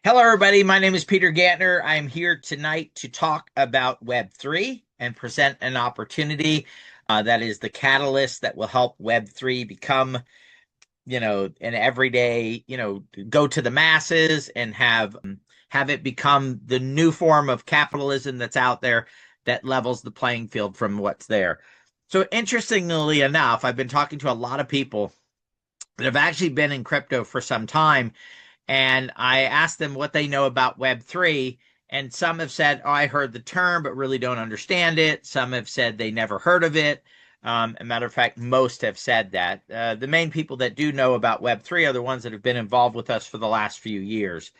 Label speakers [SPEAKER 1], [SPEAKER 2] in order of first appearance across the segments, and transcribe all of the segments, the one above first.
[SPEAKER 1] Hello, everybody. My name is Peter Gantner. I'm here tonight to talk about Web3 and present an opportunity that is the catalyst that will help Web3 become, an everyday, go to the masses and have it become the new form of capitalism that's out there that levels the playing field from what's there. So, interestingly enough, I've been talking to a lot of people that have actually been in crypto for some time, and I asked them what they know about Web3. And some have said, oh, I heard the term, but really don't understand it. Some have said they never heard of it. A matter of fact, most have said that. The main people that do know about Web3 are the ones that have been involved with us for the last few years.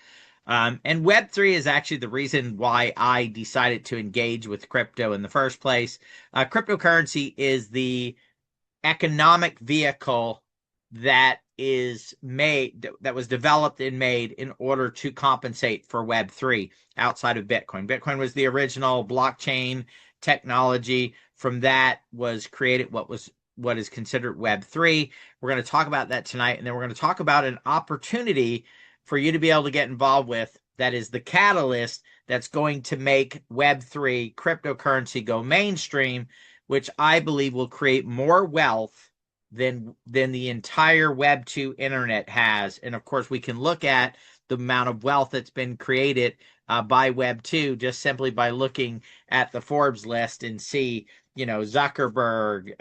[SPEAKER 1] And Web3 is actually the reason why I decided to engage with crypto in the first place. Cryptocurrency is the economic vehicle that was developed and made in order to compensate for Web3 outside of Bitcoin. Bitcoin was the original blockchain technology. From that was created what is considered Web3. We're going to talk about that tonight, and then we're going to talk about an opportunity for you to be able to get involved with that is the catalyst that's going to make Web3 cryptocurrency go mainstream, which I believe will create more wealth than the entire Web 2 internet has. And of course, we can look at the amount of wealth that's been created by Web 2 just simply by looking at the Forbes list and see, Zuckerberg,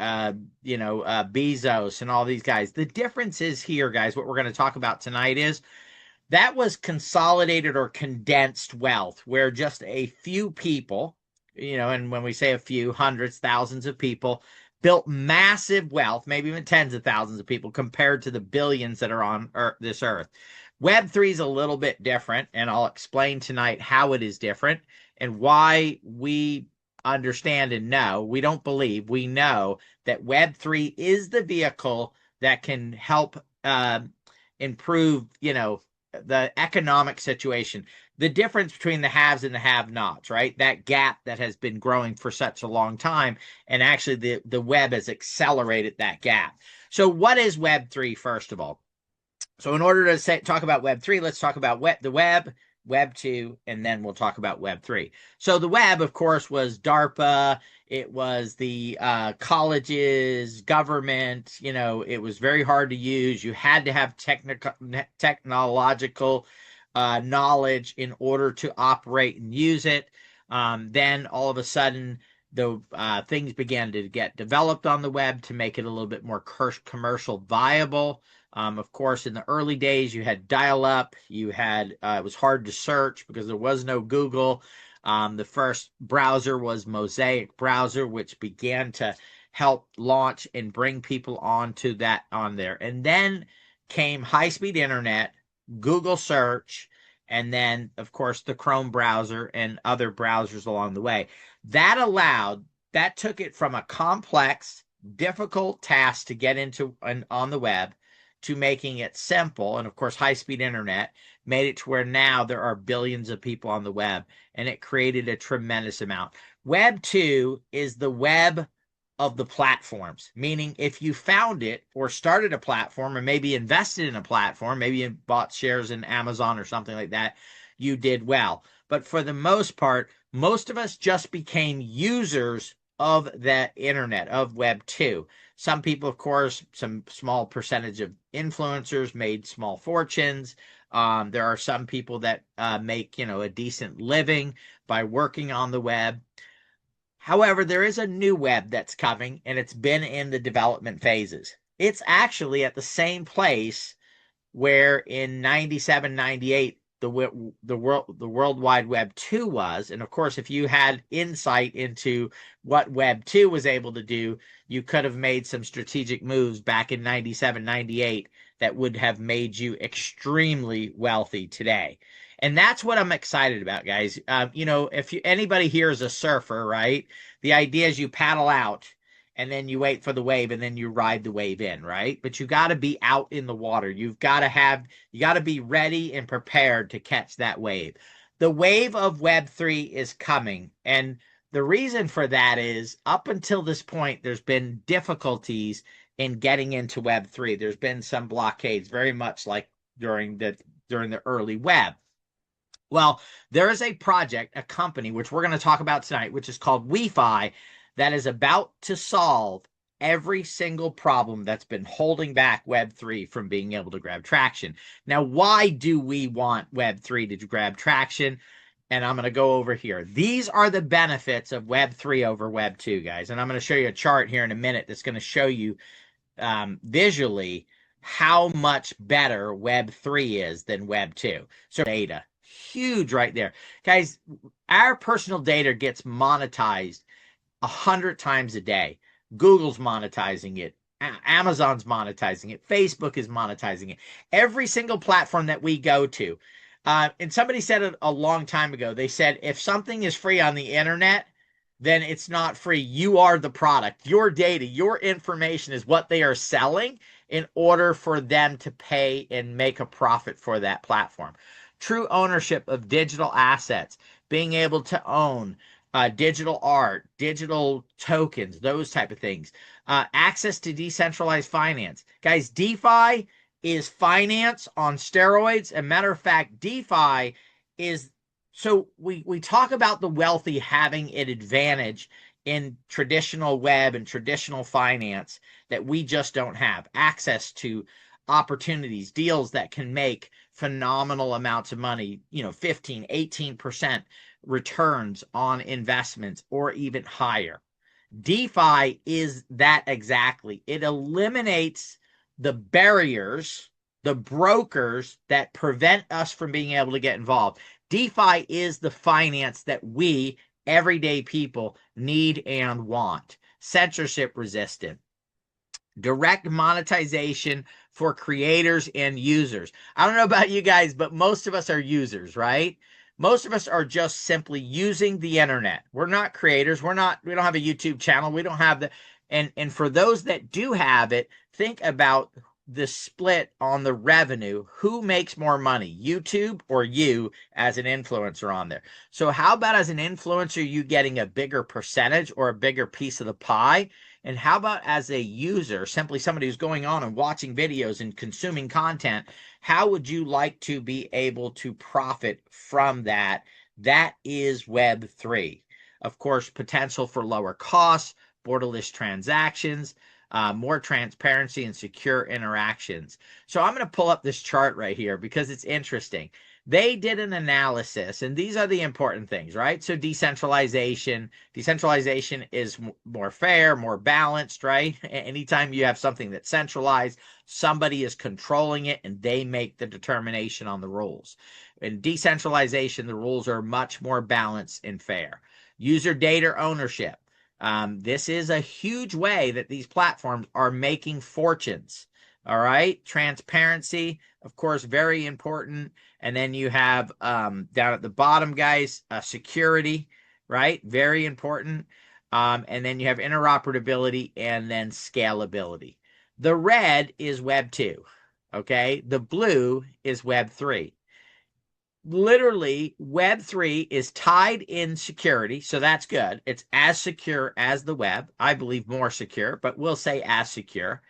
[SPEAKER 1] Bezos, and all these guys. The difference is here, guys, what we're going to talk about tonight is that was consolidated or condensed wealth where just a few people, and when we say a few, hundreds, thousands of people built massive wealth, maybe even tens of thousands of people compared to the billions that are on this earth. Web3 is a little bit different, and I'll explain tonight how it is different and why we understand and know. We don't believe, we know that Web3 is the vehicle that can help improve, the economic situation, the difference between the haves and the have-nots, right? That gap that has been growing for such a long time, and actually the web has accelerated that gap. So what is Web3, first of all? So in order to talk about Web3, let's talk about the web, Web 2, and then we'll talk about Web 3. So the web, of course, was DARPA. It was the colleges, government. It was very hard to use. You had to have technological knowledge in order to operate and use it. Then all of a sudden, the things began to get developed on the web to make it a little bit more commercial viable. Of course, in the early days, you had dial-up. You had it was hard to search because there was no Google. The first browser was Mosaic browser, which began to help launch and bring people on there. And then came high-speed internet, Google search, and then, of course, the Chrome browser and other browsers along the way. That took it from a complex, difficult task to get into on the web to making it simple. And of course, high-speed internet made it to where now there are billions of people on the web, and it created a tremendous amount. Web 2 is the web of the platforms, meaning if you found it or started a platform or maybe invested in a platform, maybe you bought shares in Amazon or something like that, you did well. But for the most part, most of us just became users of the internet, of Web 2. Some people, of course, some small percentage of influencers made small fortunes. There are some people that make, a decent living by working on the web. However, there is a new web that's coming, and it's been in the development phases. It's actually at the same place where in 97, 98, the World Wide Web 2 was. And of course, if you had insight into what Web 2 was able to do, you could have made some strategic moves back in 97, 98 that would have made you extremely wealthy today. And that's what I'm excited about, guys. If anybody here is a surfer, right? The idea is you paddle out and then you wait for the wave and then you ride the wave in, right? But you got to be out in the water. You got to be ready and prepared to catch that wave. The wave of Web3 is coming. And the reason for that is up until this point, there's been difficulties in getting into Web3. There's been some blockades, very much like during the early web. Well, there is a project, a company, which we're going to talk about tonight, which is called WEFI, that is about to solve every single problem that's been holding back Web3 from being able to grab traction. Now, why do we want Web3 to grab traction? And I'm going to go over here. These are the benefits of Web3 over Web2, guys. And I'm going to show you a chart here in a minute that's going to show you visually how much better Web3 is than Web2. So data, huge right there. Guys, our personal data gets monetized 100 times a day. Google's monetizing it. Amazon's monetizing it. Facebook is monetizing it. Every single platform that we go to. And somebody said it a long time ago. They said, if something is free on the internet, then it's not free. You are the product. Your data, your information is what they are selling in order for them to pay and make a profit for that platform. True ownership of digital assets, being able to own digital art, digital tokens, those type of things. Access to decentralized finance. Guys, DeFi is finance on steroids. As a matter of fact, DeFi is, so we talk about the wealthy having an advantage in traditional web and traditional finance that we just don't have. Access to opportunities, deals that can make phenomenal amounts of money, 15, 18% returns on investments or even higher. DeFi is that exactly. It eliminates the barriers, the brokers that prevent us from being able to get involved. DeFi is the finance that we, everyday people, need and want. Censorship resistant. Direct monetization for creators and users. I don't know about you guys, but most of us are users, right? Most of us are just simply using the internet. We're not creators. We don't have a YouTube channel. We don't have and for those that do have it, think about the split on the revenue. Who makes more money, YouTube or you as an influencer on there? So how about as an influencer, you getting a bigger percentage or a bigger piece of the pie? And how about as a user, simply somebody who's going on and watching videos and consuming content, how would you like to be able to profit from that? That is Web3. Of course, potential for lower costs, borderless transactions, more transparency and secure interactions. So I'm going to pull up this chart right here because it's interesting. They did an analysis, and these are the important things, right? So decentralization is more fair, more balanced, right? Anytime you have something that's centralized, somebody is controlling it and they make the determination on the rules. In decentralization, the rules are much more balanced and fair. User data ownership. This is a huge way that these platforms are making fortunes. All right. Transparency, of course, very important. And then you have down at the bottom, guys, security, right? Very important. And then you have interoperability and then scalability. The red is Web 2. Okay. The blue is Web 3. Literally, Web3 is tied in security, so that's good. It's as secure as the web. I believe more secure, but we'll say as secure.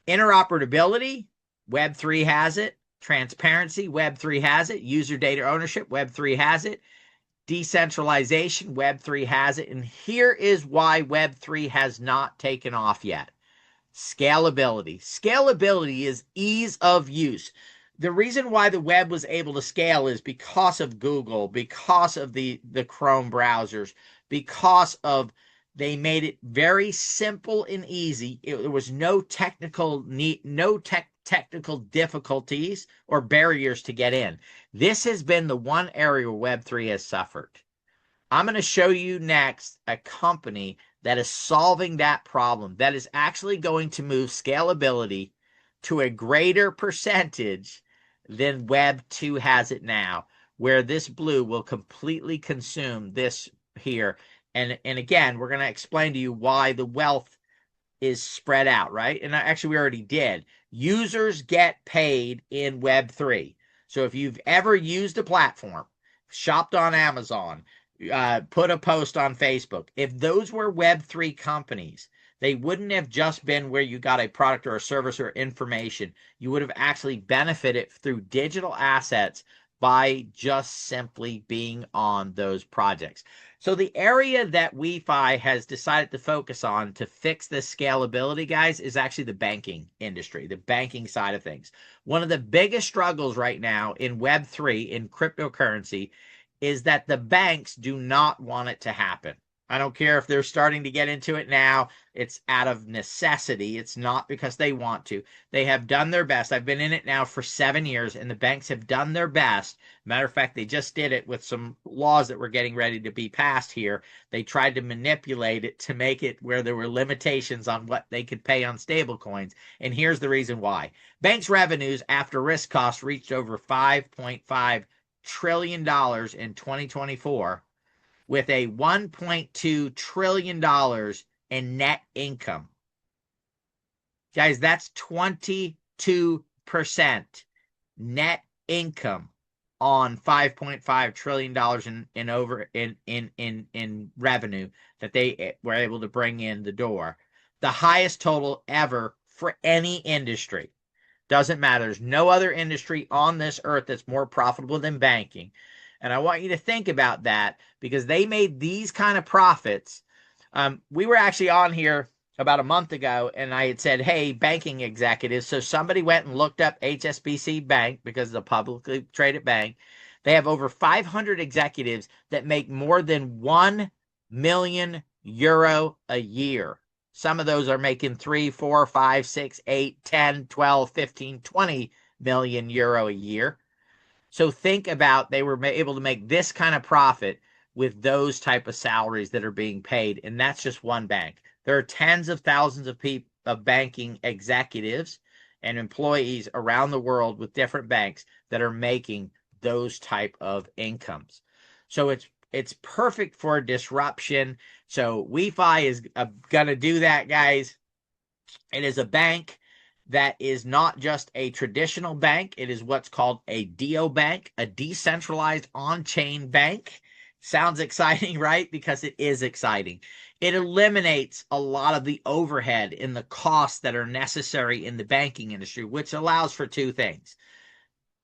[SPEAKER 1] Interoperability, Web3 has it. Transparency, Web3 has it. User data ownership, Web3 has it. Decentralization, Web3 has it. And here is why Web3 has not taken off yet. Scalability. Scalability is ease of use. The reason why the web was able to scale is because of Google, because of the Chrome browsers, because of they made it very simple and easy. There was no technical difficulties or barriers to get in. This has been the one area where Web3 has suffered. I'm going to show you next a company that is solving that problem, that is actually going to move scalability to a greater percentage than Web 2 has it now, where this blue will completely consume this here. And again, we're going to explain to you why the wealth is spread out, right? And actually, we already did. Users get paid in Web 3. So if you've ever used a platform, shopped on Amazon, put a post on Facebook, if those were Web 3 companies, they wouldn't have just been where you got a product or a service or information. You would have actually benefited through digital assets by just simply being on those projects. So the area that WEFI has decided to focus on to fix this scalability, guys, is actually the banking industry, the banking side of things. One of the biggest struggles right now in Web3, in cryptocurrency, is that the banks do not want it to happen. I don't care if they're starting to get into it now. It's out of necessity. It's not because they want to. They have done their best. I've been in it now for 7 years, and the banks have done their best. Matter of fact, they just did it with some laws that were getting ready to be passed here. They tried to manipulate it to make it where there were limitations on what they could pay on stablecoins. And here's the reason why. Banks' revenues after risk costs reached over $5.5 trillion in 2024, with a $1.2 trillion in net income. Guys, that's 22% net income on $5.5 trillion in revenue that they were able to bring in the door. The highest total ever for any industry. Doesn't matter. There's no other industry on this earth that's more profitable than banking. And I want you to think about that, because they made these kind of profits. We were actually on here about a month ago, and I had said, hey, banking executives. So somebody went and looked up HSBC Bank, because it's a publicly traded bank. They have over 500 executives that make more than 1 million euro a year. Some of those are making 3, 4, 5, 6, 8, 10, 12, 15, 20 million euro a year. So think about, they were able to make this kind of profit with those type of salaries that are being paid. And that's just one bank. There are tens of thousands of people, of banking executives and employees around the world with different banks that are making those type of incomes. So it's perfect for disruption. So WEFI is going to do that, guys. It is a bank that is not just a traditional bank. It is what's called a DO bank, a decentralized on-chain bank. Sounds exciting, right? Because it is exciting. It eliminates a lot of the overhead and the costs that are necessary in the banking industry, which allows for two things: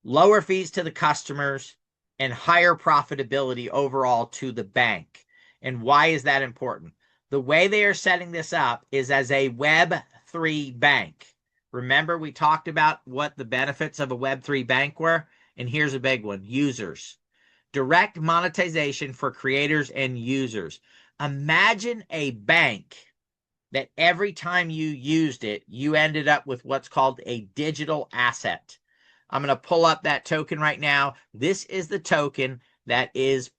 [SPEAKER 1] lower fees to the customers and higher profitability overall to the bank. And why is that important? The way they are setting this up is as a Web3 bank. Remember, we talked about what the benefits of a Web3 bank were? And here's a big one: users. Direct monetization for creators and users. Imagine a bank that every time you used it, you ended up with what's called a digital asset. I'm going to pull up that token right now. This is the token that is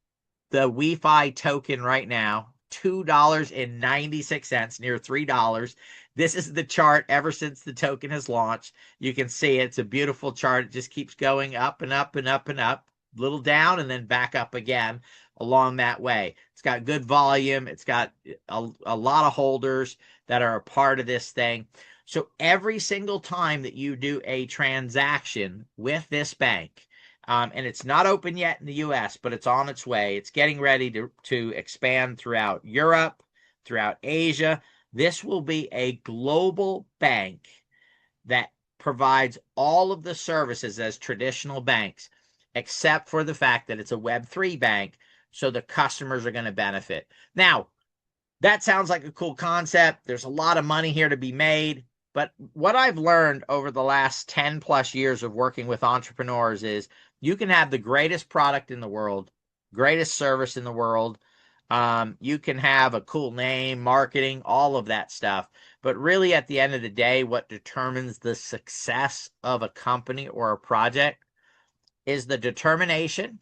[SPEAKER 1] the WEFI token right now. $2.96, near $3. This is the chart ever since the token has launched. You can see it's a beautiful chart. It just keeps going up and up and up and up, a little down and then back up again along that way. It's got good volume. It's got a lot of holders that are a part of this thing. So every single time that you do a transaction with this bank, and it's not open yet in the US, but it's on its way. It's getting ready to expand throughout Europe, throughout Asia. This will be a global bank that provides all of the services as traditional banks, except for the fact that it's a Web3 bank, so the customers are going to benefit. Now, that sounds like a cool concept. There's a lot of money here to be made. But what I've learned over the last 10 plus years of working with entrepreneurs is you can have the greatest product in the world, greatest service in the world. You can have a cool name, marketing, all of that stuff. But really, at the end of the day, what determines the success of a company or a project is the determination,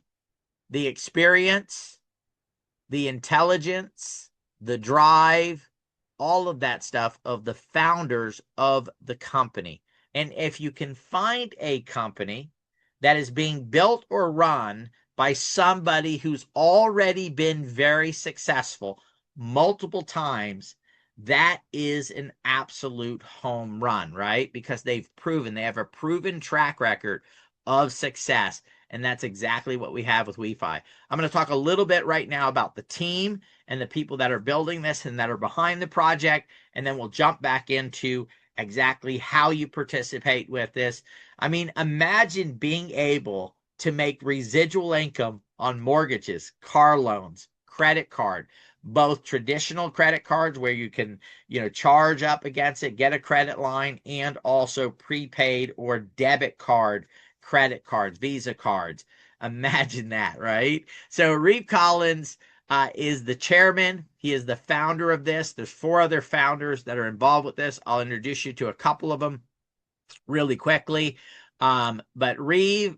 [SPEAKER 1] the experience, the intelligence, the drive, all of that stuff of the founders of the company. And if you can find a company that is being built or run by somebody who's already been very successful multiple times, that is an absolute home run, right? Because they have a proven track record of success. And that's exactly what we have with WEFI. I'm going to talk a little bit right now about the team and the people that are building this and that are behind the project. And then we'll jump back into exactly how you participate with this. I mean, imagine being able to make residual income on mortgages, car loans, credit card, both traditional credit cards where you can, charge up against it, get a credit line, and also prepaid or debit card credit cards, Visa cards. Imagine that, right? So Reeve Collins is the chairman. He is the founder of this. There's 4 other founders that are involved with this. I'll introduce you to a couple of them really quickly. But Reeve,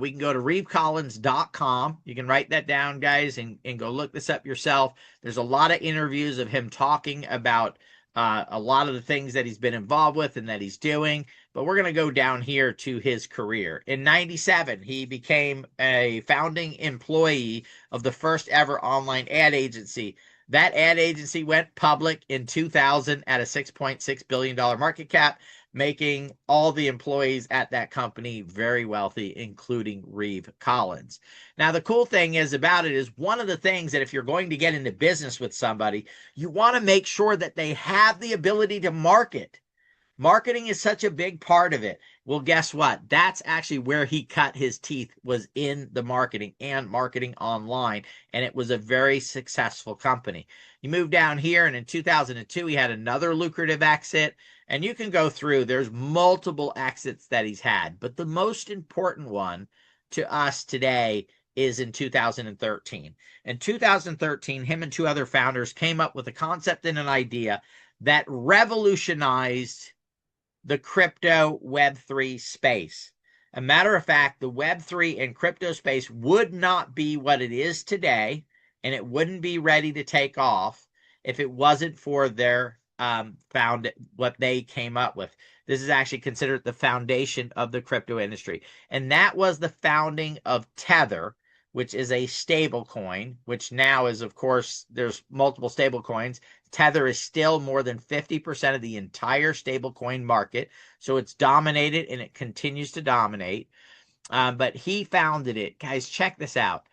[SPEAKER 1] we can go to reevecollins.com. You can write that down, guys, and go look this up yourself. There's a lot of interviews of him talking about a lot of the things that he's been involved with and that he's doing. But we're going to go down here to his career. In 97, he became a founding employee of the first ever online ad agency. That ad agency went public in 2000 at a $6.6 billion market cap, making all the employees at that company very wealthy, including Reeve Collins. Now, the cool thing is about it is one of the things that if you're going to get into business with somebody, you want to make sure that they have the ability to market. Marketing is such a big part of it. Well, guess what? That's actually where he cut his teeth, was in the marketing and marketing online. And it was a very successful company. You move down here, and in 2002, he had another lucrative exit. And you can go through, there's multiple exits that he's had. But the most important one to us today is in 2013. In 2013, him and 2 other founders came up with a concept and an idea that revolutionized the crypto Web3 space. A matter of fact, the Web3 and crypto space would not be what it is today, and it wouldn't be ready to take off if it wasn't for their what they came up with. This is actually considered the foundation of the crypto industry. And that was the founding of Tether, which is a stable coin, which now is, of course, there's multiple stable coins. Tether is still more than 50% of the entire stablecoin market. So it's dominated, and it continues to dominate. But he founded it. Guys, check this out.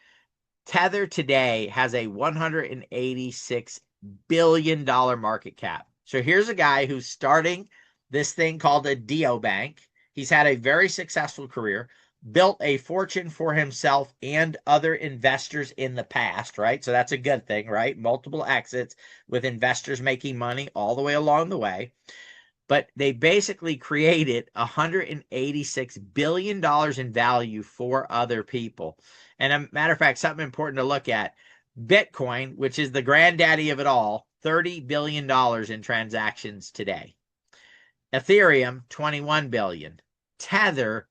[SPEAKER 1] Tether today has a $186 billion market cap. So here's a guy who's starting this thing called a neobank. He's had a very successful career, built a fortune for himself and other investors in the past, right? So that's a good thing, right? Multiple exits with investors making money all the way along the way. But they basically created $186 billion in value for other people. And a matter of fact, something important to look at, Bitcoin, which is the granddaddy of it all, $30 billion in transactions today. Ethereum, $21 billion. Tether,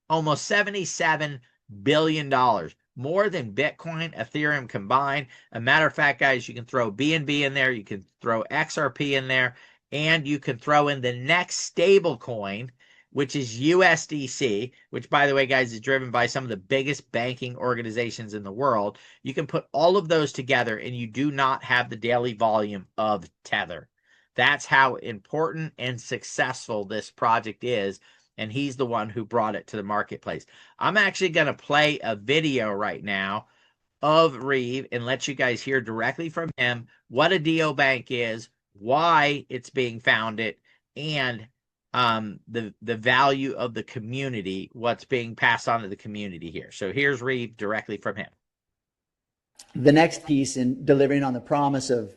[SPEAKER 1] almost $77 billion. More than Bitcoin, Ethereum combined. A matter of fact, guys, you can throw BNB in there, you can throw XRP in there, and you can throw in the next stable coin, which is USDC, which, by the way, guys, is driven by some of the biggest banking organizations in the world. You can put all of those together, and you do not have the daily volume of Tether. That's how important and successful this project is, and he's the one who brought it to the marketplace. I'm actually going to play a video right now of Reeve and let you guys hear directly from him what a neobank is, why it's being founded, and the value of the community, what's being passed on to the community here. So here's Reeve directly from him.
[SPEAKER 2] The next piece in delivering on the promise of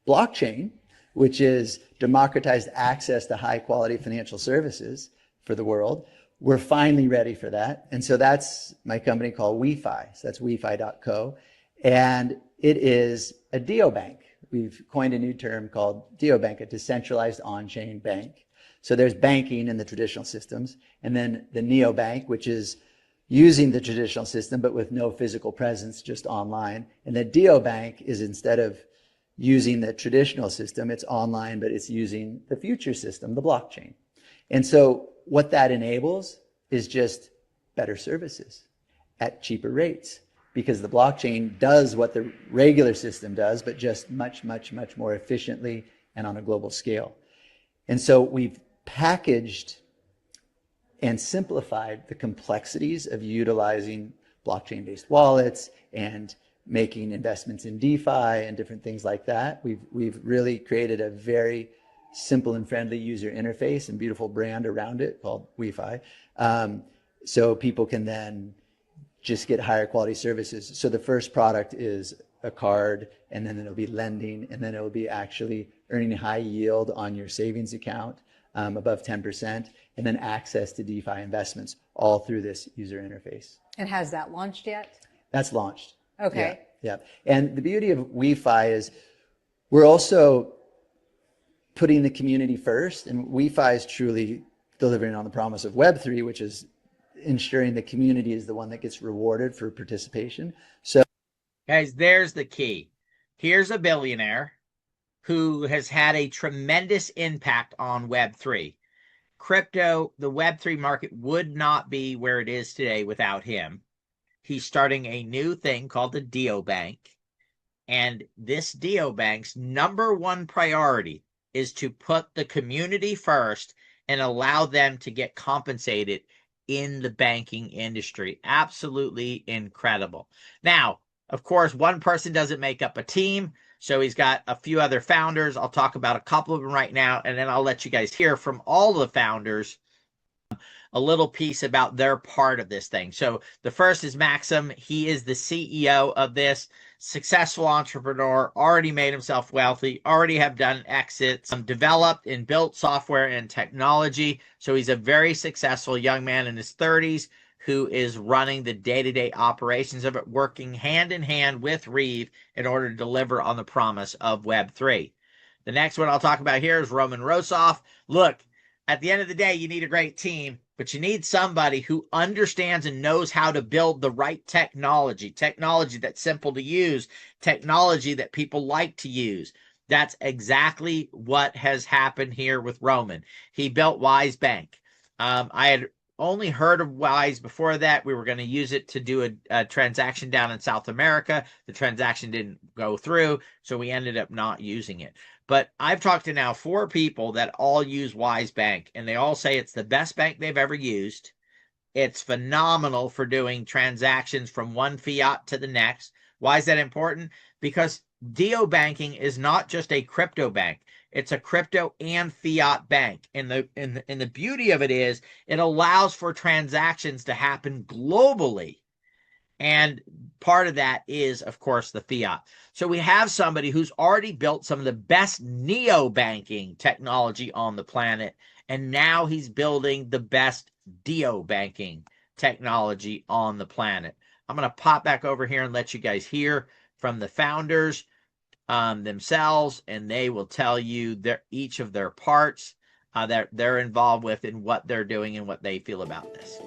[SPEAKER 2] blockchain, which is democratized access to high quality financial services for the world, we're finally ready for that. And so that's my company called WEFI. So that's wefi.co. And it is a neobank. We've coined a new term called neobank, a decentralized on-chain bank. So there's banking in the traditional systems, and then the neobank, which is using the traditional system but with no physical presence, just online. And the neobank is, instead of using the traditional system, it's online, but it's using the future system, the blockchain. And so what that enables is just better services at cheaper rates, because the blockchain does what the regular system does, but just much, much, much more efficiently and on a global scale. And so we've packaged and simplified the complexities of utilizing blockchain-based wallets and making investments in DeFi and different things like that. We've really created a very simple and friendly user interface and beautiful brand around it called WeFi. so people can then just get higher quality services. So the first product is a card, and then it'll be lending, and then it'll be actually earning high yield on your savings account, above 10%, and then access to DeFi investments all through this user interface.
[SPEAKER 3] And has that launched yet?
[SPEAKER 2] That's launched.
[SPEAKER 3] Okay.
[SPEAKER 2] Yeah. And the beauty of WeFi is we're also putting the community first, and WeFi is truly delivering on the promise of Web3, which is ensuring the community is the one that gets rewarded for participation. So,
[SPEAKER 1] guys, there's the key. Here's a billionaire who has had a tremendous impact on Web3. Crypto, the Web3 market would not be where it is today without him. He's starting a new thing called the Dio Bank. And this Dio Bank's number one priority is to put the community first and allow them to get compensated in the banking industry. Absolutely incredible. Now, of course, one person doesn't make up a team, so he's got a few other founders. I'll talk about a couple of them right now, and then I'll let you guys hear from all the founders a little piece about their part of this thing. So the first is Maxim. He is the CEO of this, successful entrepreneur, already made himself wealthy, already have done exits, developed and built software and technology. So he's a very successful young man in his 30s who is running the day-to-day operations of it, working hand in hand with Reeve in order to deliver on the promise of Web3. The next one I'll talk about here is Roman Rosoff. Look, at the end of the day, you need a great team, but you need somebody who understands and knows how to build the right technology that's simple to use, technology that people like to use. That's exactly what has happened here with Roman. He built Wise Bank. I had only heard of Wise before that. We were going to use it to do a transaction down in South America. The transaction didn't go through, so we ended up not using it. But I've talked to now 4 people that all use Wise Bank, and they all say it's the best bank they've ever used. It's phenomenal for doing transactions from one fiat to the next. Why is that important? Because Dio banking is not just a crypto bank. It's a crypto and fiat bank. And the beauty of it is it allows for transactions to happen globally. And part of that is, of course, the fiat. So we have somebody who's already built some of the best neo-banking technology on the planet, and now he's building the best Dio banking technology on the planet. I'm going to pop back over here and let you guys hear from the founders themselves, and they will tell you each of their parts that they're involved with and what they're doing and what they feel about this.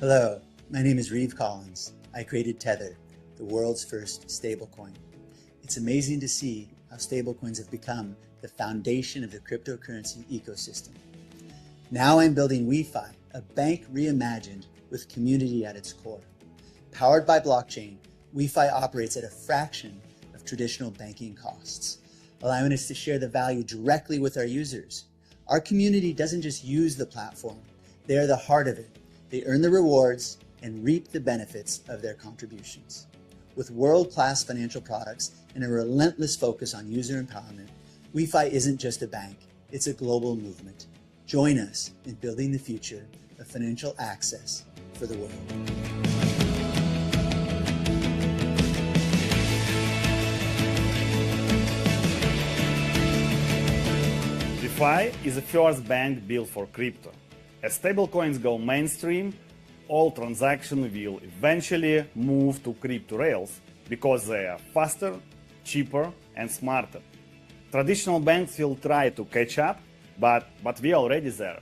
[SPEAKER 2] hello, my name is Reeve Collins. I created Tether, the world's first stablecoin. It's amazing to see how stablecoins have become the foundation of the cryptocurrency ecosystem. Now I'm building WeFi, a bank reimagined with community at its core. Powered by blockchain, WeFi operates at a fraction of traditional banking costs, allowing us to share the value directly with our users. Our community doesn't just use the platform, they are the heart of it. They earn the rewards and reap the benefits of their contributions. With world-class financial products and a relentless focus on user empowerment, WeFi isn't just a bank, it's a global movement. Join us in building the future of financial access for the world.
[SPEAKER 4] WEFI is the first bank built for crypto. As stablecoins go mainstream, all transactions will eventually move to crypto rails because they are faster, cheaper, and smarter. Traditional banks will try to catch up, but we're already there.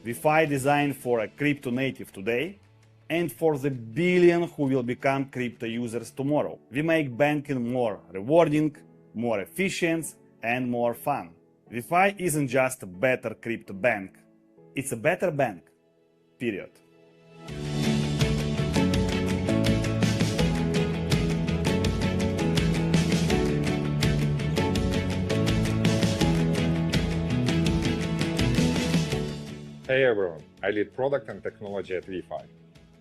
[SPEAKER 4] WeFi designed for a crypto native today and for the billion who will become crypto users tomorrow. We make banking more rewarding, more efficient, and more fun. WeFi isn't just a better crypto bank, it's a better bank, period.
[SPEAKER 5] Hey everyone, I lead product and technology at WEFI.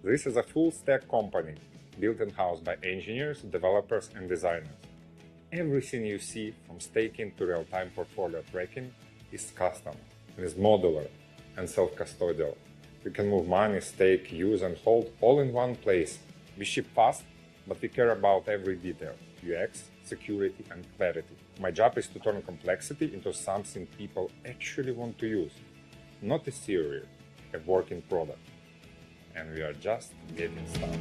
[SPEAKER 5] This is a full-stack company built in-house by engineers, developers, and designers. Everything you see, from staking to real-time portfolio tracking, is custom, and is modular and self-custodial. You can move money, stake, use, and hold all in one place. We ship fast, but we care about every detail: UX, security, and clarity. My job is to turn complexity into something people actually want to use. Not a theory, a working product. And we are just getting started.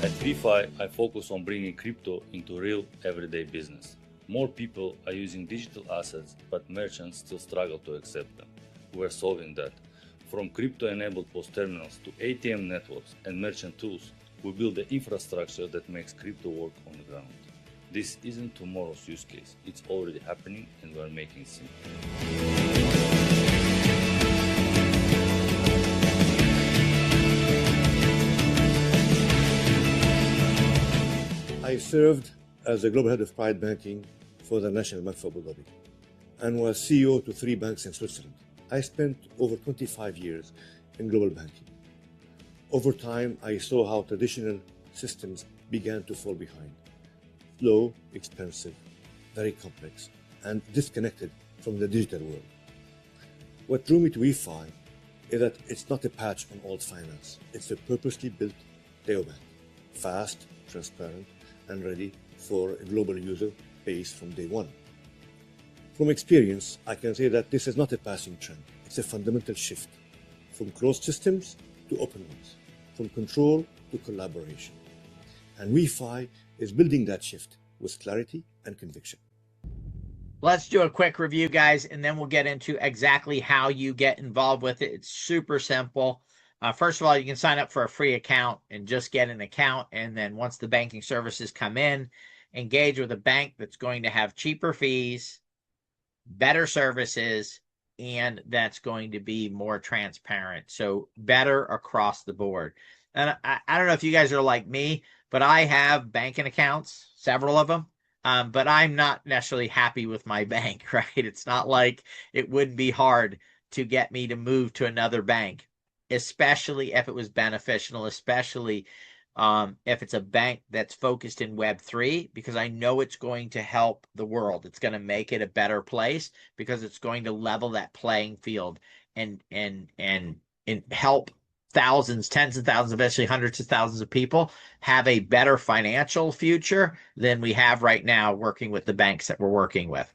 [SPEAKER 6] At WEFI, I focus on bringing crypto into real everyday business. More people are using digital assets, but merchants still struggle to accept them. We're solving that. From crypto-enabled POS terminals to ATM networks and merchant tools, we build the infrastructure that makes crypto work on the ground. This isn't tomorrow's use case, it's already happening and we're making it simple.
[SPEAKER 7] I served as the global head of private banking for the National Bank of Abu Dhabi and was CEO to 3 banks in Switzerland. I spent over 25 years in global banking. Over time, I saw how traditional systems began to fall behind. Slow, expensive, very complex, and disconnected from the digital world. What drew me to WeFi is that it's not a patch on old finance. It's a purposely built neobank, fast, transparent, and ready for a global user base from day one. From experience, I can say that this is not a passing trend. It's a fundamental shift from closed systems to open ones, from control to collaboration. And WeFi is building that shift with clarity and conviction.
[SPEAKER 1] Let's do a quick review, guys, and then we'll get into exactly how you get involved with it. It's super simple. First of all, you can sign up for a free account and just get an account. And then once the banking services come in, engage with a bank that's going to have cheaper fees, better services, and that's going to be more transparent. So better across the board. And I don't know if you guys are like me, but I have banking accounts, several of them. But I'm not necessarily happy with my bank, right? It's not like it would be hard to get me to move to another bank, especially if it was beneficial, especially if it's a bank that's focused in Web3, because I know it's going to help the world. It's going to make it a better place because it's going to level that playing field and help thousands, tens of thousands, eventually hundreds of thousands of people have a better financial future than we have right now working with the banks that we're working with.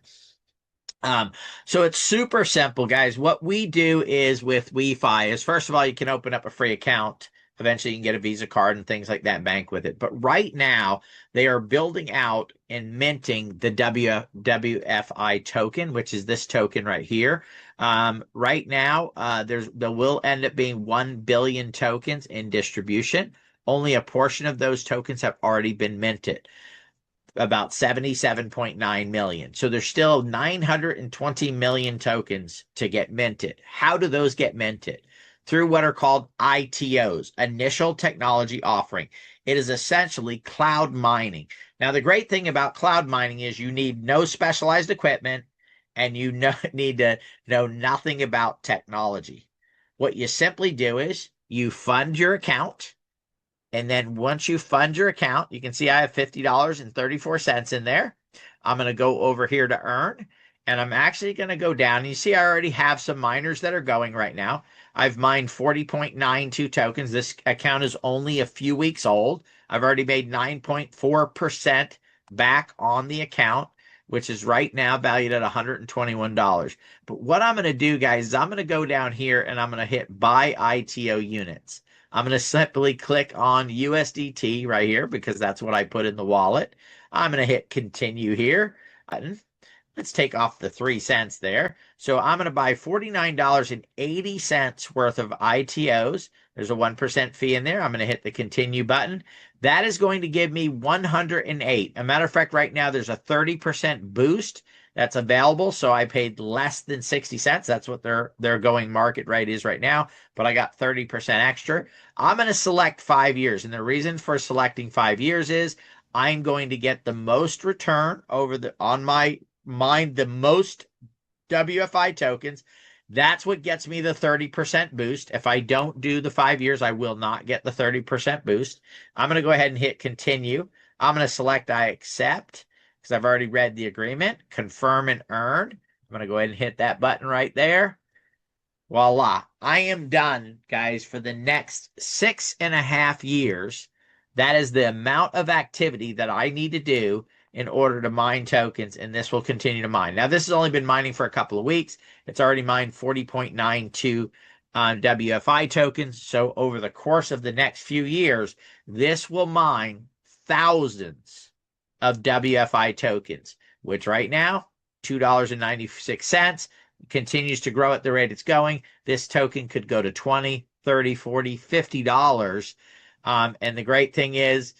[SPEAKER 1] So it's super simple, guys. What we do is with WeFi is, first of all, you can open up a free account. Eventually you can get a Visa card and things like that, bank with it. But right now they are building out and minting the WFI token, which is this token right here. Right now, there will end up being 1 billion tokens in distribution. Only a portion of those tokens have already been minted, about 77.9 million. So there's still 920 million tokens to get minted. How do those get minted? Through what are called ITOs, initial technology offering. It is essentially cloud mining. Now, the great thing about cloud mining is you need no specialized equipment and you need to know nothing about technology. What you simply do is you fund your account. And then once you fund your account, you can see I have $50.34 in there. I'm going to go over here to earn. And I'm actually going to go down. You see, I already have some miners that are going right now. I've mined 40.92 tokens. This account is only a few weeks old. I've already made 9.4% back on the account, which is right now valued at $121. But what I'm going to do, guys, is I'm going to go down here and I'm going to hit buy ITO units. I'm going to simply click on USDT right here because that's what I put in the wallet. I'm going to hit continue here. Let's take off the 3 cents there. So I'm going to buy $49.80 worth of ITOs. There's a 1% fee in there. I'm going to hit the continue button. That is going to give me 108. As a matter of fact, right now there's a 30% boost that's available. So I paid less than 60 cents. That's what their going market rate is right now. But I got 30% extra. I'm going to select 5 years. And the reason for selecting 5 years is I'm going to get the most return on my mine the most WFI tokens That's what gets me the 30% boost. If I don't do the 5 years, I will not get the 30% boost. I'm going to go ahead and hit continue. I'm going to select I accept because I've already read the agreement. Confirm and earn. I'm going to go ahead and hit that button right there. Voila. I am done, guys, for the next 6.5 years. That is the amount of activity that I need to do in order to mine tokens, and this will continue to mine. Now, this has only been mining for a couple of weeks. It's already mined 40.92 WFI tokens. So over the course of the next few years, this will mine thousands of WFI tokens, which right now, $2.96, continues to grow at the rate it's going. This token could go to $20, $30, $40, $50. And the great thing is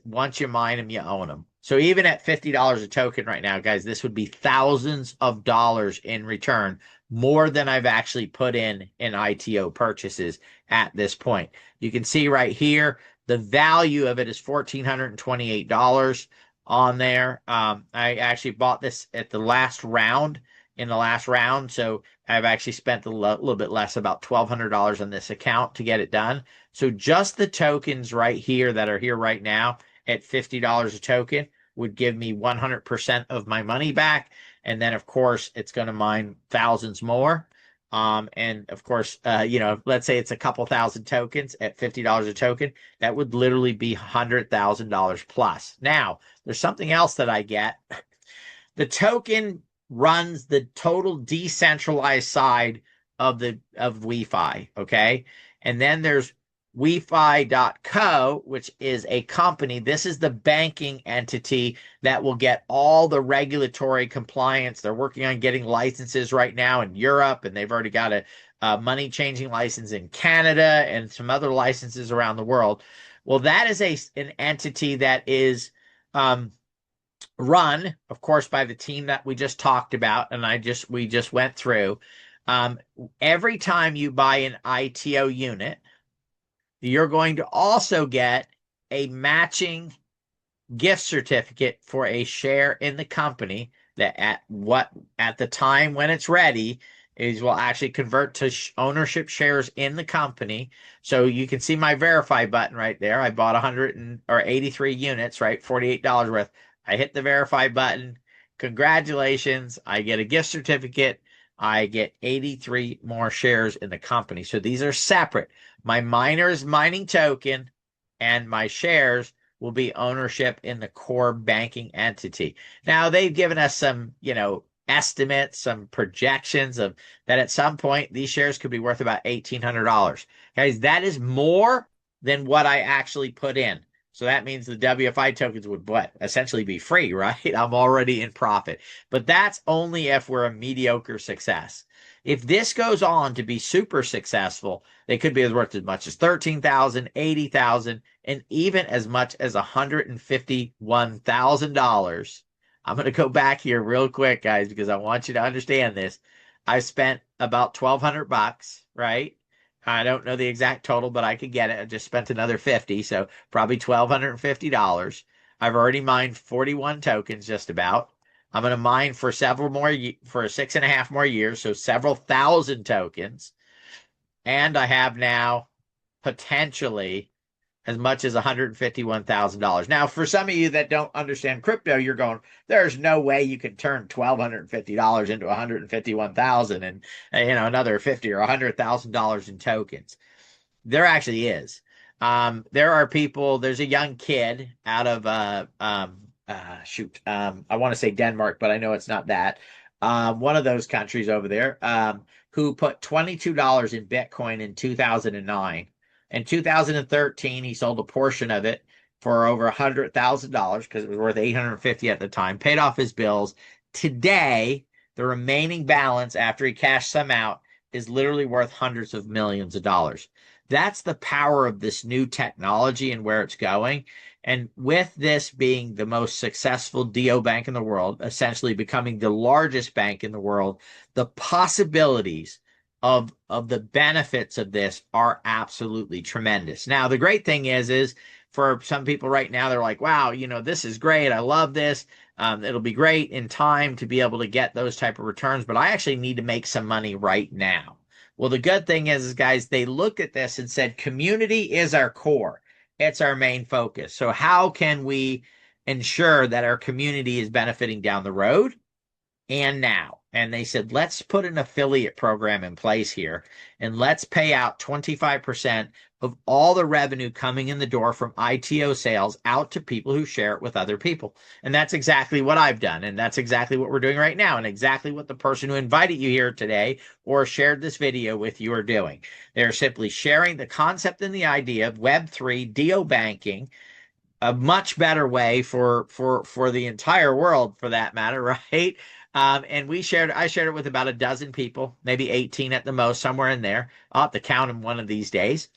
[SPEAKER 1] once you mine them, you own them. So even at $50 a token right now, guys, this would be thousands of dollars in return, more than I've actually put in ITO purchases at this point. You can see right here, the value of it is $1,428 on there. I actually bought this at the last round, so I've actually spent a little bit less, about $1,200 on this account to get it done. So just the tokens right here that are here right now at $50 a token would give me 100% of my money back. And then, of course, it's going to mine thousands more. And of course, let's say it's a couple thousand tokens at $50 a token, that would literally be $100,000 plus. Now, there's something else that I get. The token runs the total decentralized side of WeFi, okay? And then there's WeFi.co, which is a company. This is the banking entity that will get all the regulatory compliance. They're working on getting licenses right now in Europe, and they've already got a money changing license in Canada and some other licenses around the world. Well, that is an entity that is run, of course, by the team that we just talked about, and we just went through. Every time you buy an ITO unit, you're going to also get a matching gift certificate for a share in the company that at the time when it's ready will actually convert to ownership shares in the company. So you can see my verify button right there. I bought 83 units, right? $48 worth. I hit the verify button. Congratulations. I get a gift certificate. I get 83 more shares in the company. So these are separate. My miner's mining token and my shares will be ownership in the core banking entity. Now, they've given us some, estimates, some projections of that at some point these shares could be worth about $1,800. Guys, that is more than what I actually put in. So that means the WFI tokens would essentially be free, right? I'm already in profit. But that's only if we're a mediocre success. If this goes on to be super successful, they could be worth as much as $13,000, $80,000, and even as much as $151,000. I'm going to go back here real quick, guys, because I want you to understand this. I spent about $1,200, right? I don't know the exact total, but I could get it. I just spent another $50, so probably $1,250. I've already mined 41 tokens, just about. I'm going to mine for 6.5 more years, so several thousand tokens. And I have now potentially as much as $151,000. Now, for some of you that don't understand crypto, you're going, there's no way you can turn $1,250 into $151,000 and another $50,000 or $100,000 in tokens. There actually is. There are people. There's a young kid out of I want to say Denmark, but I know it's not that. One of those countries over there, who put $22 in Bitcoin in 2009. In 2013, he sold a portion of it for over $100,000 because it was worth $850 at the time, paid off his bills. Today, the remaining balance after he cashed some out is literally worth hundreds of millions of dollars. That's the power of this new technology and where it's going. And with this being the most successful DO bank in the world, essentially becoming the largest bank in the world, the possibilities of the benefits of this are absolutely tremendous. Now, the great thing is for some people right now, they're like, wow, this is great. I love this. It'll be great in time to be able to get those type of returns, but I actually need to make some money right now. Well, the good thing is, guys, they looked at this and said, community is our core. It's our main focus. So how can we ensure that our community is benefiting down the road and now? And they said, let's put an affiliate program in place here, and let's pay out 25% of all the revenue coming in the door from ITO sales out to people who share it with other people. And that's exactly what I've done. And that's exactly what we're doing right now. And exactly what the person who invited you here today or shared this video with you are doing. They're simply sharing the concept and the idea of Web3 DO banking, a much better way for the entire world, for that matter, right? And I shared it with about a dozen people, maybe 18 at the most, somewhere in there. I'll have to count them one of these days.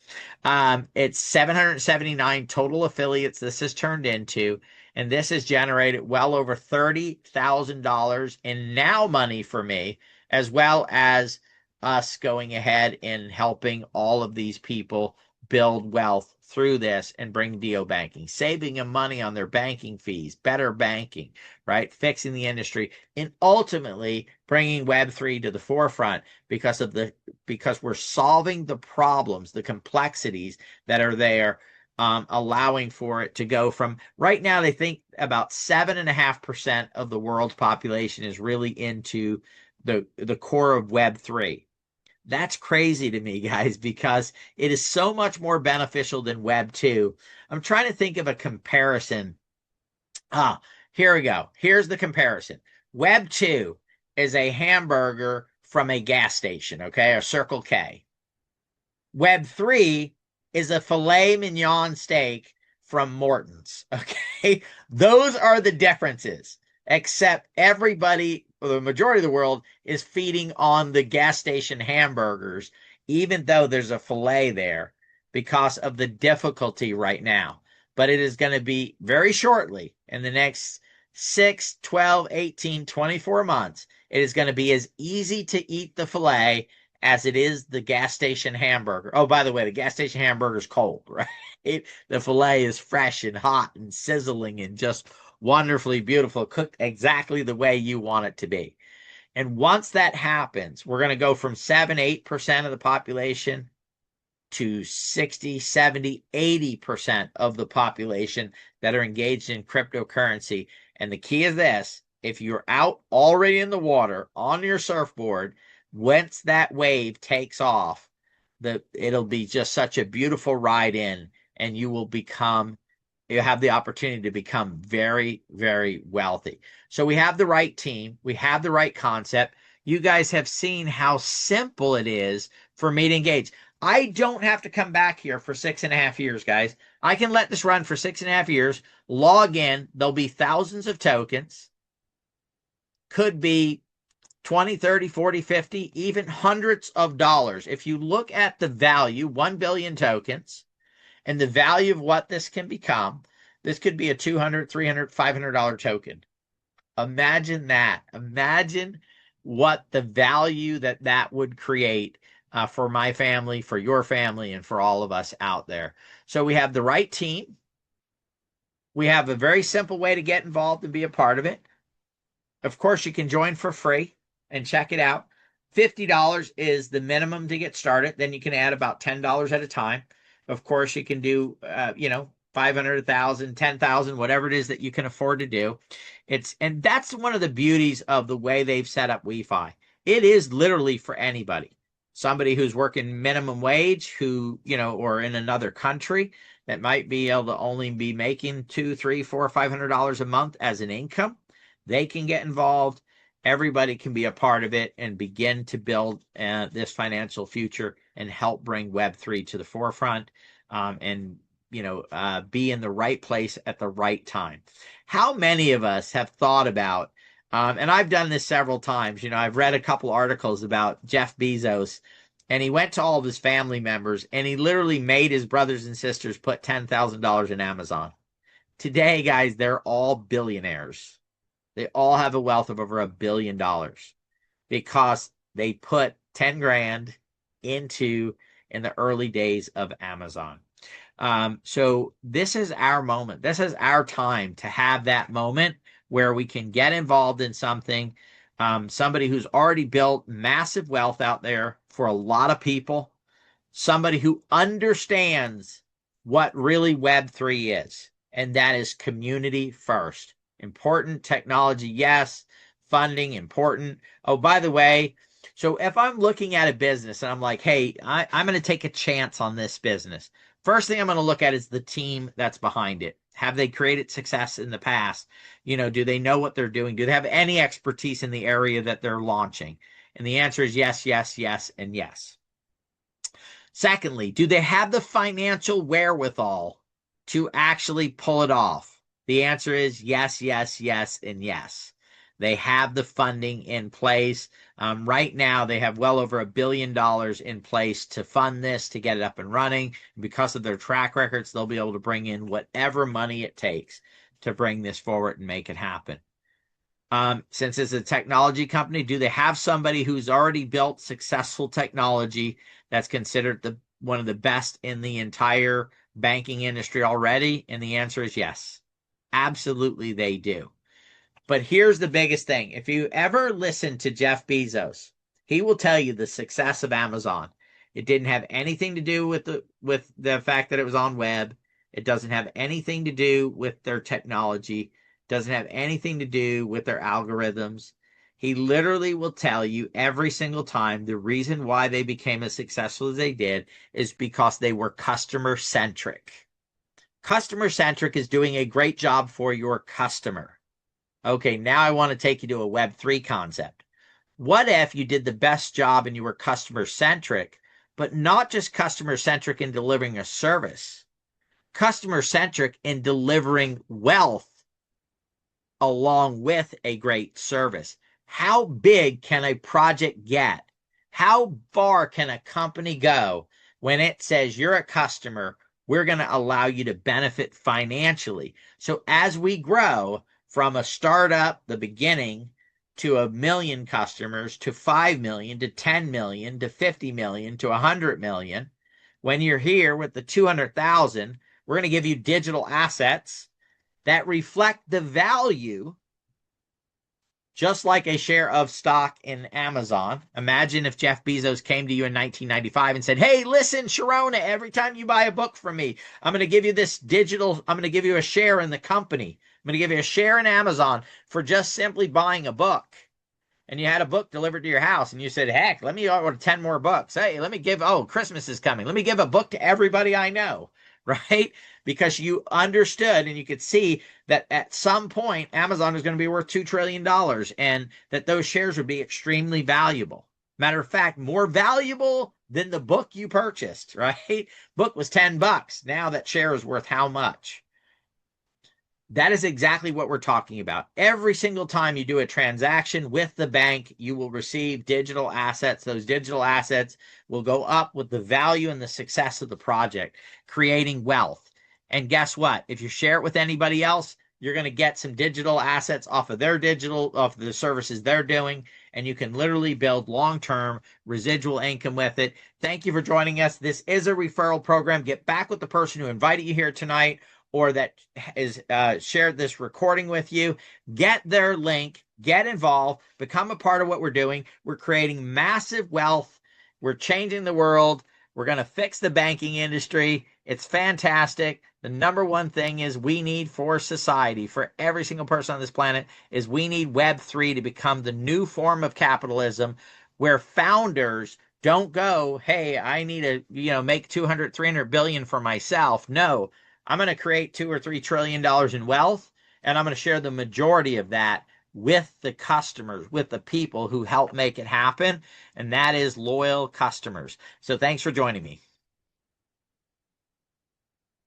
[SPEAKER 1] It's 779 total affiliates this has turned into, and this has generated well over $30,000 in now money for me, as well as us going ahead and helping all of these people build wealth through this and bring DO banking, saving them money on their banking fees, better banking, right? Fixing the industry, and ultimately bringing Web3 to the forefront because we're solving the problems, the complexities that are there, allowing for it to go from right now. They think about 7.5% of the world's population is really into the core of Web3. That's crazy to me, guys, because it is so much more beneficial than Web 2. I'm trying to think of a comparison. Here we go. Here's the comparison. Web 2 is a hamburger from a gas station, okay, a Circle K. Web 3 is a filet mignon steak from Morton's, okay? Those are the differences, except everybody, the majority of the world, is feeding on the gas station hamburgers, even though there's a filet there, because of the difficulty right now. But it is going to be very shortly, in the next 6, 12, 18, 24 months, it is going to be as easy to eat the filet as it is the gas station hamburger. Oh, by the way, the gas station hamburger is cold, right? The filet is fresh and hot and sizzling and just wonderfully beautiful, cooked exactly the way you want it to be. And once that happens, we're going to go from 7, 8% of the population to 60, 70, 80% of the population that are engaged in cryptocurrency. And the key is this: if you're out already in the water on your surfboard, once that wave takes off, it'll be just such a beautiful ride in, and you have the opportunity to become very, very wealthy. So we have the right team. We have the right concept. You guys have seen how simple it is for me to engage. I don't have to come back here for 6.5 years, guys. I can let this run for 6.5 years, log in. There'll be thousands of tokens. Could be 20, 30, 40, 50, even hundreds of dollars. If you look at the value, 1 billion tokens, and the value of what this can become, this could be a $200, $300, $500 token. Imagine that. Imagine what the value that would create for my family, for your family, and for all of us out there. So we have the right team. We have a very simple way to get involved and be a part of it. Of course, you can join for free and check it out. $50 is the minimum to get started. Then you can add about $10 at a time. Of course, you can do, 500,000, 10,000, whatever it is that you can afford to do. And that's one of the beauties of the way they've set up WEFI. It is literally for anybody. Somebody who's working minimum wage, who, or in another country that might be able to only be making $200, $300, $400, $500 a month as an income, they can get involved. Everybody can be a part of it and begin to build this financial future and help bring Web3 to the forefront, and be in the right place at the right time. How many of us have thought about, and I've done this several times, I've read a couple articles about Jeff Bezos, and he went to all of his family members and he literally made his brothers and sisters put $10,000 in Amazon. Today, guys, they're all billionaires. They all have a wealth of over $1 billion because they put 10 grand into in the early days of Amazon. So this is our moment. This is our time to have that moment where we can get involved in something. Somebody who's already built massive wealth out there for a lot of people. Somebody who understands what really Web3 is, and that is community first. Important technology, yes. Funding, important. Oh, by the way, so if I'm looking at a business and I'm like, hey, I'm going to take a chance on this business, first thing I'm going to look at is the team that's behind it. Have they created success in the past? Do they know what they're doing? Do they have any expertise in the area that they're launching? And the answer is yes, yes, yes, and yes. Secondly, do they have the financial wherewithal to actually pull it off? The answer is yes, yes, yes, and yes. They have the funding in place. Right now, they have well over $1 billion in place to fund this, to get it up and running. And because of their track records, they'll be able to bring in whatever money it takes to bring this forward and make it happen. Since it's a technology company, do they have somebody who's already built successful technology that's considered one of the best in the entire banking industry already? And the answer is yes. Absolutely, they do. But here's the biggest thing. If you ever listen to Jeff Bezos, he will tell you the success of Amazon. It didn't have anything to do with the fact that it was on web. It doesn't have anything to do with their technology. Doesn't have anything to do with their algorithms. He literally will tell you every single time the reason why they became as successful as they did is because they were customer centric. Customer centric is doing a great job for your customer. Okay, now I want to take you to a Web3 concept. What if you did the best job and you were customer centric, but not just customer centric in delivering a service, customer centric in delivering wealth along with a great service? How big can a project get? How far can a company go when it says you're a customer, we're going to allow you to benefit financially? So as we grow from a startup, the beginning, to 1 million customers, to 5 million, to 10 million, to 50 million, to 100 million, when you're here with the 200,000, we're going to give you digital assets that reflect the value, just like a share of stock in Amazon. Imagine if Jeff Bezos came to you in 1995 and said, hey, listen, Sharona, every time you buy a book from me, I'm going to give you this digital, I'm going to give you a share in the company. I'm going to give you a share in Amazon for just simply buying a book. And you had a book delivered to your house and you said, heck, let me order 10 more books. Hey, Christmas is coming. Let me give a book to everybody I know, right? Because you understood and you could see that at some point, Amazon is going to be worth $2 trillion and that those shares would be extremely valuable. Matter of fact, more valuable than the book you purchased, right? Book was $10. Now that share is worth how much? That is exactly what we're talking about. Every single time you do a transaction with the bank, you will receive digital assets. Those digital assets will go up with the value and the success of the project, creating wealth. And guess what? If you share it with anybody else, you're going to get some digital assets off of the services they're doing, and you can literally build long-term residual income with it. Thank you for joining us. This is a referral program. Get back with the person who invited you here tonight, or that is shared this recording with you. Get their link, get involved, become a part of what we're doing. We're creating massive wealth. We're changing the world. We're going to fix the banking industry. It's fantastic. The number one thing is we need for society, for every single person on this planet, is we need Web3 to become the new form of capitalism where founders don't go, hey, I need to make 200, 300 billion for myself. No. I'm going to create $2 or $3 trillion in wealth, and I'm going to share the majority of that with the customers, with the people who help make it happen, and that is loyal customers. So thanks for joining me.